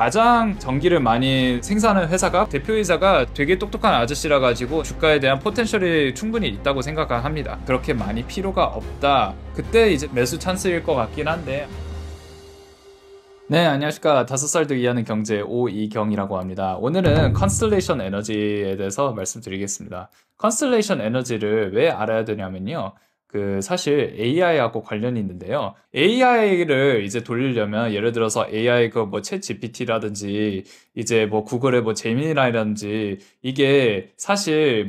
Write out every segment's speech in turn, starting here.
가장 전기를 많이 생산하는 회사가 대표이사가 되게 똑똑한 아저씨라 가지고 주가에 대한 포텐셜이 충분히 있다고 생각합니다. 그렇게 많이 필요가 없다. 그때 이제 매수 찬스일 것 같긴 한데. 네, 안녕하십니까. 5살도 이해하는 경제 오이경이라고 합니다. 오늘은 컨스텔레이션 에너지에 대해서 말씀드리겠습니다. 컨스텔레이션 에너지를 왜 알아야 되냐면요. 사실 AI하고 관련이 있는데요. AI를 이제 돌리려면 예를 들어서 AI 챗 GPT라든지 이제 구글의 제미나이라든지 이게 사실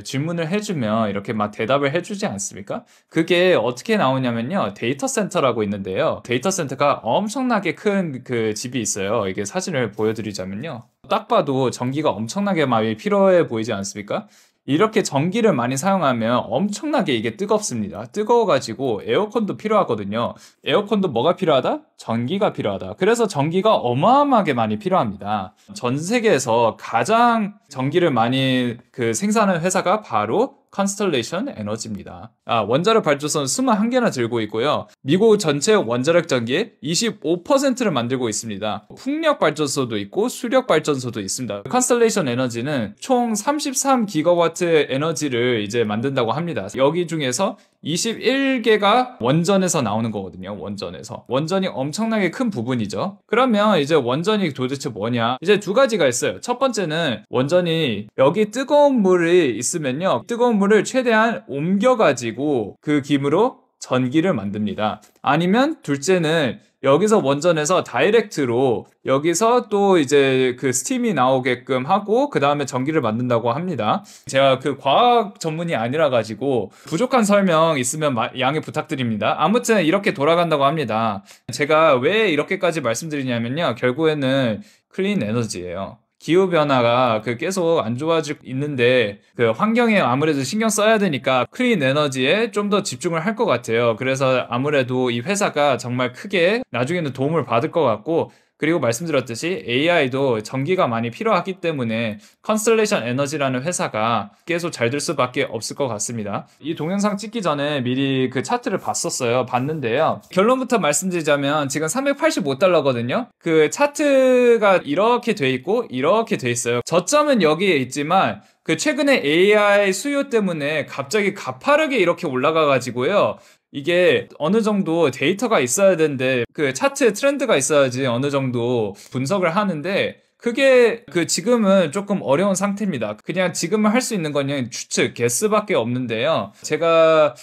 질문을 해주면 이렇게 대답을 해주지 않습니까? 그게 어떻게 나오냐면요. 데이터 센터라고 있는데요. 데이터 센터가 엄청나게 큰 집이 있어요. 이게 사진을 보여드리자면요. 딱 봐도 전기가 엄청나게 많이 필요해 보이지 않습니까? 이렇게 전기를 많이 사용하면 엄청나게 이게 뜨겁습니다. 뜨거워가지고 에어컨도 필요하거든요. 에어컨도 뭐가 필요하다? 전기가 필요하다. 그래서 전기가 어마어마하게 많이 필요합니다. 전 세계에서 가장 전기를 많이 생산하는 회사가 바로 컨스텔레이션 에너지입니다. 원자력 발전소는 21개나 들고 있고요. 미국 전체 원자력 전기의 25%를 만들고 있습니다. 풍력 발전소도 있고 수력 발전소도 있습니다. 컨스텔레이션 에너지는 총 33기가와트 에너지를 이제 만든다고 합니다. 여기 중에서 21개가 원전에서 나오는 거거든요. 원전이 엄청나게 큰 부분이죠. 그러면 이제 원전이 도대체 뭐냐? 이제 두 가지가 있어요. 첫 번째는 원전이 여기 뜨거운 물이 있으면요. 뜨거운 물을 최대한 옮겨가지고 그 김으로 전기를 만듭니다. 아니면 둘째는 여기서 원전에서 다이렉트로 여기서 또 이제 스팀이 나오게끔 하고 그 다음에 전기를 만든다고 합니다. 제가 과학 전문이 아니라 가지고 부족한 설명 있으면 양해 부탁드립니다. 아무튼 이렇게 돌아간다고 합니다. 제가 왜 이렇게까지 말씀드리냐면요. 결국에는 클린 에너지예요. 기후변화가 계속 안 좋아지고 있는데 환경에 아무래도 신경 써야 되니까 클린 에너지에 좀 더 집중을 할 것 같아요. 그래서 아무래도 이 회사가 정말 크게 나중에는 도움을 받을 것 같고, 그리고 말씀드렸듯이 AI도 전기가 많이 필요하기 때문에 컨스텔레이션 에너지라는 회사가 계속 잘 될 수밖에 없을 것 같습니다. 이 동영상 찍기 전에 미리 차트를 봤는데요. 결론부터 말씀드리자면 지금 $385거든요. 차트가 이렇게 돼 있고 이렇게 돼 있어요. 저점은 여기에 있지만 최근에 AI 수요 때문에 갑자기 가파르게 이렇게 올라가가지고요. 이게 어느 정도 데이터가 있어야 되는데 차트 트렌드가 있어야지 어느 정도 분석을 하는데 그게 지금은 조금 어려운 상태입니다. 그냥 지금은 할 수 있는 건 그냥 추측, 게스밖에 없는데요. 제가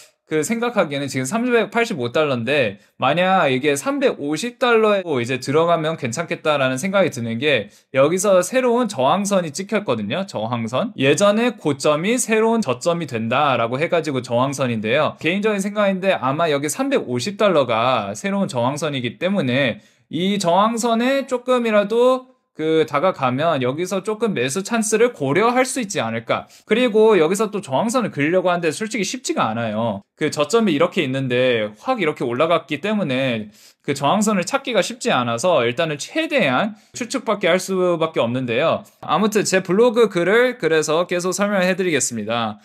생각하기에는 지금 $385인데 만약 이게 $350에 이제 들어가면 괜찮겠다라는 생각이 드는 게 여기서 새로운 저항선이 찍혔거든요. 저항선. 예전에 고점이 새로운 저점이 된다라고 해가지고 저항선인데요. 개인적인 생각인데 아마 여기 $350가 새로운 저항선이기 때문에 이 저항선에 조금이라도 다가가면 여기서 조금 매수 찬스를 고려할 수 있지 않을까. 그리고 여기서 또 저항선을 그리려고 하는데 솔직히 쉽지가 않아요. 저점이 이렇게 있는데 확 이렇게 올라갔기 때문에 저항선을 찾기가 쉽지 않아서 일단은 최대한 추측밖에 할 수밖에 없는데요. 아무튼 제 블로그 글을 그래서 계속 설명해 드리겠습니다.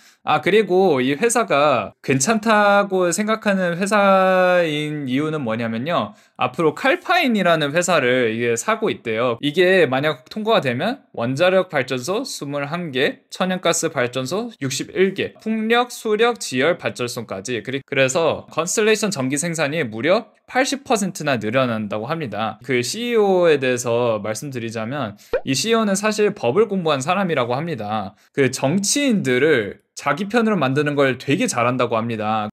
그리고 이 회사가 괜찮다고 생각하는 회사인 이유는 뭐냐면요. 앞으로 칼파인이라는 회사를 이게 사고 있대요. 이게 만약 통과가 되면 원자력 발전소 21개, 천연가스 발전소 61개, 풍력, 수력, 지열 발전소까지. 그래서 컨스텔레이션 전기 생산이 무려 80%나 늘어난다고 합니다. CEO에 대해서 말씀드리자면 이 CEO는 사실 법을 공부한 사람이라고 합니다. 정치인들을 자기 편으로 만드는 걸 되게 잘한다고 합니다.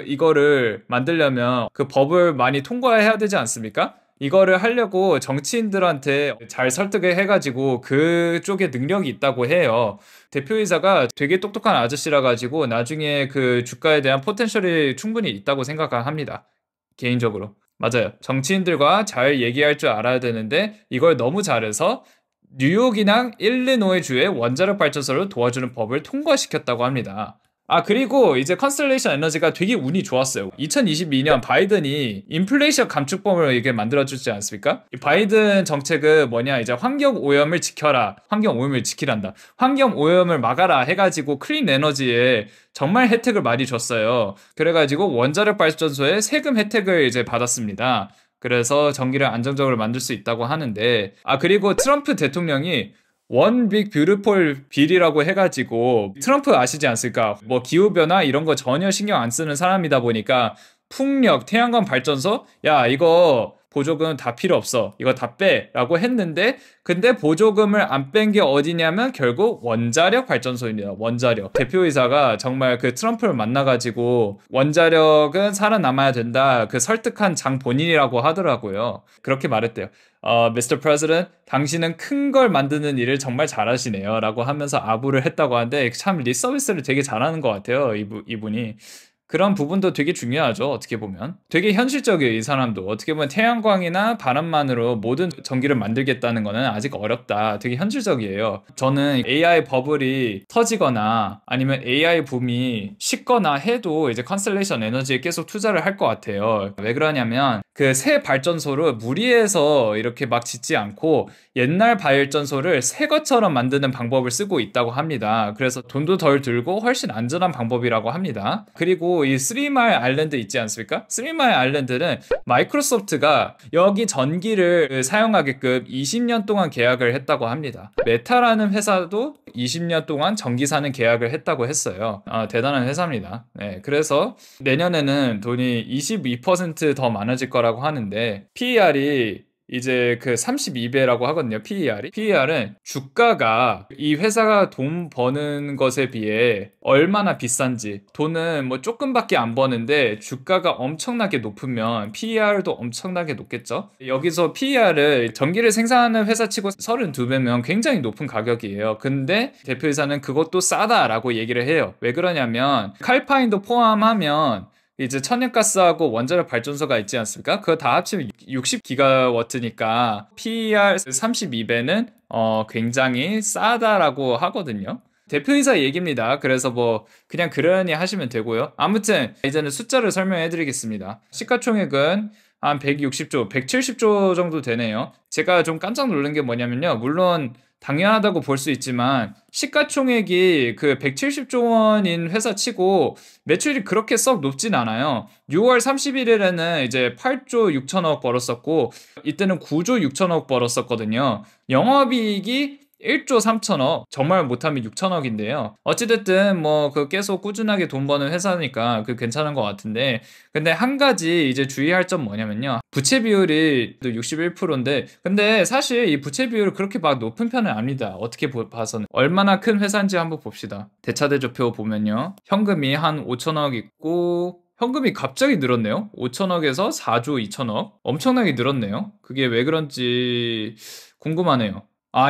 이거를 만들려면 법을 많이 통과해야 되지 않습니까? 이거를 하려고 정치인들한테 잘 설득을 해가지고 그쪽에 능력이 있다고 해요. 대표이사가 되게 똑똑한 아저씨라 가지고 나중에 주가에 대한 포텐셜이 충분히 있다고 생각합니다. 개인적으로. 맞아요. 정치인들과 잘 얘기할 줄 알아야 되는데 이걸 너무 잘해서 뉴욕이나 일리노이 주의 원자력 발전소를 도와주는 법을 통과시켰다고 합니다. 그리고 이제 컨스텔레이션 에너지가 되게 운이 좋았어요. 2022년 바이든이 인플레이션 감축법을 이게 만들어주지 않습니까? 이 바이든 정책은 뭐냐, 이제 환경 오염을 지켜라. 환경 오염을 지키란다. 환경 오염을 막아라 해가지고 클린 에너지에 정말 혜택을 많이 줬어요. 그래가지고 원자력 발전소에 세금 혜택을 이제 받았습니다. 그래서 전기를 안정적으로 만들 수 있다고 하는데, 그리고 트럼프 대통령이 원 빅 뷰티풀 빌이라고 해가지고, 트럼프 아시지 않습니까? 뭐 기후변화 이런 거 전혀 신경 안 쓰는 사람이다 보니까 풍력, 태양광 발전소, 야 이거 보조금 다 필요 없어, 이거 다 빼라고 했는데, 근데 보조금을 안 뺀 게 어디냐면 결국 원자력 발전소입니다. 원자력. 대표이사가 정말 그 트럼프를 만나가지고 원자력은 살아남아야 된다, 그 설득한 장 본인이라고 하더라고요. 그렇게 말했대요. Mr. President, 당신은 큰 걸 만드는 일을 정말 잘하시네요 라고 하면서 아부를 했다고 하는데, 참 리서비스를 되게 잘하는 것 같아요, 이분이. 그런 부분도 되게 중요하죠. 어떻게 보면 되게 현실적이에요. 이 사람도 어떻게 보면 태양광이나 바람만으로 모든 전기를 만들겠다는 거는 아직 어렵다, 되게 현실적이에요. 저는 AI 버블이 터지거나 아니면 AI 붐이 식거나 해도 이제 컨스텔레이션 에너지에 계속 투자를 할 것 같아요. 왜 그러냐면 그 새 발전소를 무리해서 이렇게 막 짓지 않고 옛날 발전소를 새 것처럼 만드는 방법을 쓰고 있다고 합니다. 그래서 돈도 덜 들고 훨씬 안전한 방법이라고 합니다. 그리고 이 3마일 아일랜드 있지 않습니까? 3마일 아일랜드는 마이크로소프트가 여기 전기를 사용하게끔 20년 동안 계약을 했다고 합니다. 메타라는 회사도 20년 동안 전기 사는 계약을 했다고 했어요. 대단한 회사입니다. 네, 그래서 내년에는 돈이 22% 더 많아질 거라고 하는데, PER이 이제 그 32배라고 하거든요. PER은 주가가 이 회사가 돈 버는 것에 비해 얼마나 비싼지, 돈은 뭐 조금밖에 안 버는데 주가가 엄청나게 높으면 PER도 엄청나게 높겠죠. 여기서 PER을 전기를 생산하는 회사 치고 32배면 굉장히 높은 가격이에요. 근데 대표이사는 그것도 싸다라고 얘기를 해요. 왜 그러냐면 칼파인도 포함하면 이제 천연가스하고 원자력 발전소가 있지 않습니까? 그거 다 합치면 60기가워트니까 PER 32배는 굉장히 싸다라고 하거든요. 대표이사 얘기입니다. 그래서 뭐 그냥 그러니 하시면 되고요. 아무튼 이제는 숫자를 설명해 드리겠습니다. 시가총액은 한 160조, 170조 정도 되네요. 제가 좀 깜짝 놀란 게 뭐냐면요. 물론 당연하다고 볼 수 있지만 시가총액이 그 170조 원인 회사 치고 매출이 그렇게 썩 높진 않아요. 6월 31일에는 이제 8조 6천억 벌었었고, 이때는 9조 6천억 벌었었거든요. 영업이익이 1조 3천억, 정말 못하면 6천억인데요. 어찌됐든 뭐 그 계속 꾸준하게 돈 버는 회사니까 그 괜찮은 것 같은데, 근데 한 가지 이제 주의할 점 뭐냐면요. 부채 비율이 61%인데, 근데 사실 이 부채 비율이 그렇게 막 높은 편은 아닙니다. 어떻게 봐서는. 얼마나 큰 회사인지 한번 봅시다. 대차대조표 보면요. 현금이 한 5천억 있고, 현금이 갑자기 늘었네요. 5천억에서 4조 2천억. 엄청나게 늘었네요. 그게 왜 그런지 궁금하네요.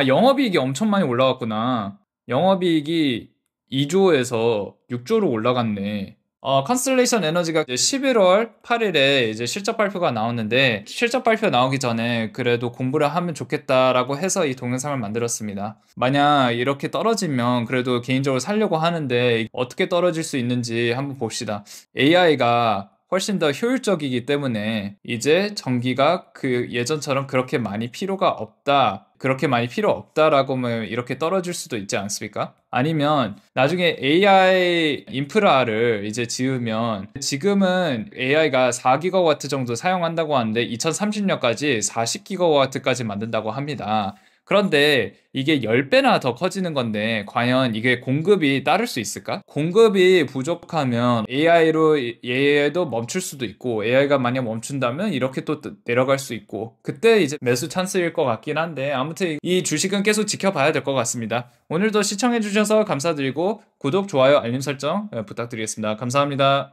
영업이익이 엄청 많이 올라갔구나. 영업이익이 2조에서 6조로 올라갔네. 컨스텔레이션 에너지가 이제 11월 8일에 이제 실적 발표가 나오는데, 실적 발표 나오기 전에 그래도 공부를 하면 좋겠다라고 해서 이 동영상을 만들었습니다. 만약 이렇게 떨어지면 그래도 개인적으로 살려고 하는데 어떻게 떨어질 수 있는지 한번 봅시다. AI가 훨씬 더 효율적이기 때문에 이제 전기가 그 예전처럼 그렇게 많이 필요가 없다, 그렇게 많이 필요 없다라고 하면 이렇게 떨어질 수도 있지 않습니까? 아니면 나중에 AI 인프라를 이제 지으면, 지금은 AI가 4기가와트 정도 사용한다고 하는데 2030년까지 40기가와트까지 만든다고 합니다. 그런데 이게 10배나 더 커지는 건데 과연 이게 공급이 따를 수 있을까? 공급이 부족하면 AI로 얘도 멈출 수도 있고, AI가 만약 멈춘다면 이렇게 또 내려갈 수 있고, 그때 이제 매수 찬스일 것 같긴 한데, 아무튼 이 주식은 계속 지켜봐야 될 것 같습니다. 오늘도 시청해주셔서 감사드리고 구독, 좋아요, 알림 설정 부탁드리겠습니다. 감사합니다.